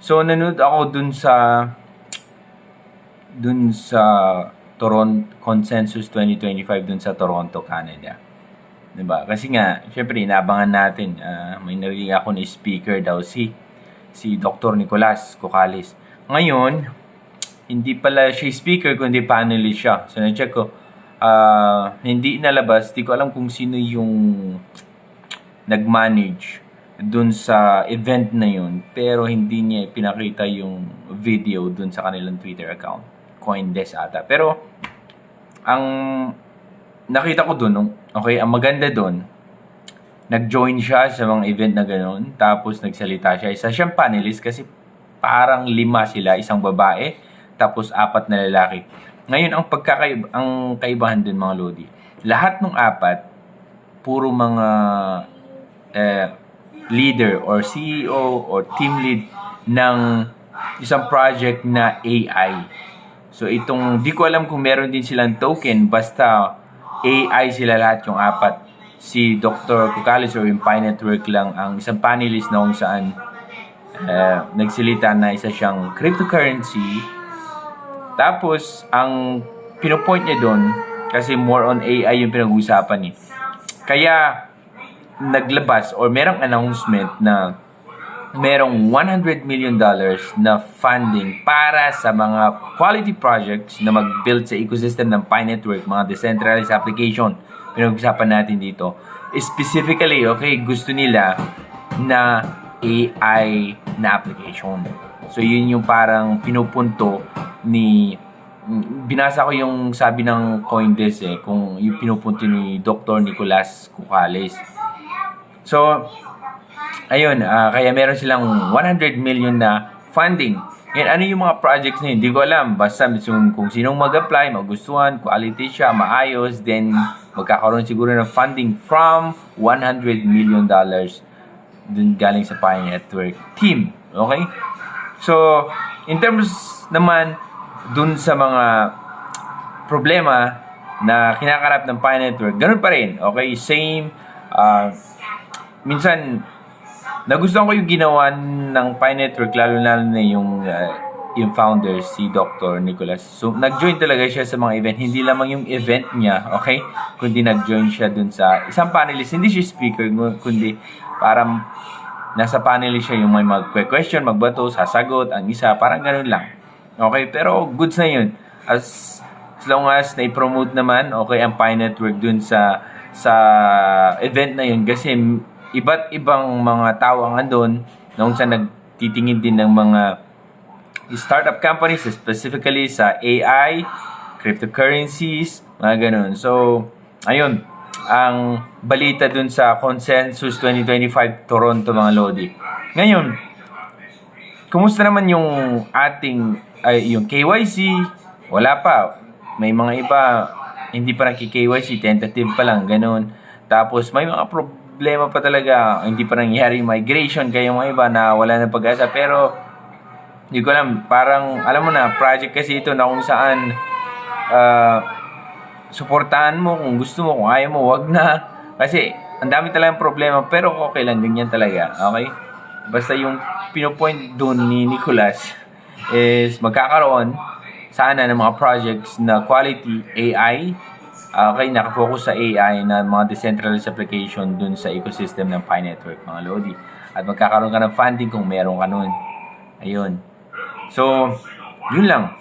So, nanood ako dun sa Toronto Consensus 2025 dun sa Toronto, Canada. 'Di ba? Kasi nga, syempre inaabangan natin, may narinig ako na speaker daw si Dr. Nicolas Cucalis. Ngayon, hindi pala siya speaker kundi panelist siya. So na-check ko, hindi nalabas, di ko alam kung sino yung nag-manage dun sa event na yun, pero hindi niya pinakita yung video dun sa kanilang Twitter account, Coindesk ata. Pero ang nakita ko dun, okay, ang maganda dun, nag-join siya sa mga event na gano'n, tapos nagsalita siya. Isa siyang panelist kasi parang 5 sila, isang babae, tapos 4 na lalaki. Ngayon, ang kaibahan dun, mga Lodi, lahat ng 4, puro mga leader or CEO or team lead ng isang project na AI. So itong, di ko alam kung meron din silang token, basta AI sila lahat yung 4. Si Dr. Cucalis or yung Pi Network lang ang isang panelist na kung saan nagsilita na isa siyang cryptocurrency. Tapos, ang pinopoint niya doon, kasi more on AI yung pinag-uusapan Kaya, naglabas or merong announcement na merong $100 million na funding para sa mga quality projects na mag-build sa ecosystem ng Pi Network, mga decentralized application. Pinag-usapan natin dito. Specifically, okay, gusto nila na AI na application. So, yun yung parang pinupunto binasa ko yung sabi ng Coindesk kung yung pinupunto ni Dr. Nicolas Cucalis. So, ayun, kaya meron silang 100 million na funding. Ngayon, ano yung mga projects na yun? Hindi ko alam. Basta kung sinong mag-apply, magustuhan, quality siya, maayos, then magkakaroon siguro ng funding from $100 million dun galing sa Pi Network team. Okay? So, in terms naman dun sa mga problema na kinakarap ng Pi Network, ganun pa rin. Okay? Same. Minsan, nagustuhan ko yung ginawa ng Pi Network, lalo na yung founder, si Dr. Nicolas. So, nag-join talaga siya sa mga event. Hindi lamang yung event niya, okay? Kundi nag-join siya dun sa isang panelist. Hindi siya speaker, kundi parang nasa panelist siya, yung may mag-question, magbato, sasagot, ang isa, parang ganun lang. Okay? Pero goods na yun. As long as na-promote naman, okay, ang Pi Network dun sa event na yun. Kasi iba't ibang mga tao ang andun nung sa nagtitingin din ng mga startup companies, specifically sa AI, cryptocurrencies, mga ganun. So, ayun, ang balita dun sa Consensus 2025 Toronto, mga Lodi. Ngayon, kumusta naman yung ating, yung KYC? Wala pa. May mga iba, hindi pa naki-KYC, tentative pa lang, ganun. Tapos, may mga problema pa talaga, hindi pa nangyari migration, kaya mga iba na wala ng pag-asa. Pero hindi ko alam, parang alam mo na, project kasi ito na kung saan suportahan mo kung gusto mo, kung ayaw mo, wag na. Kasi ang dami talagang problema, pero okay lang, ganyan talaga. Okay? Basta yung pinopoint doon ni Nicolas is magkakaroon sana ng mga projects na quality AI. Okay, nakafocus sa AI na mga decentralized application dun sa ecosystem ng Pi Network, mga Lodi. At magkakaroon ka ng funding kung meron ka nun. Ayun. So, yun lang.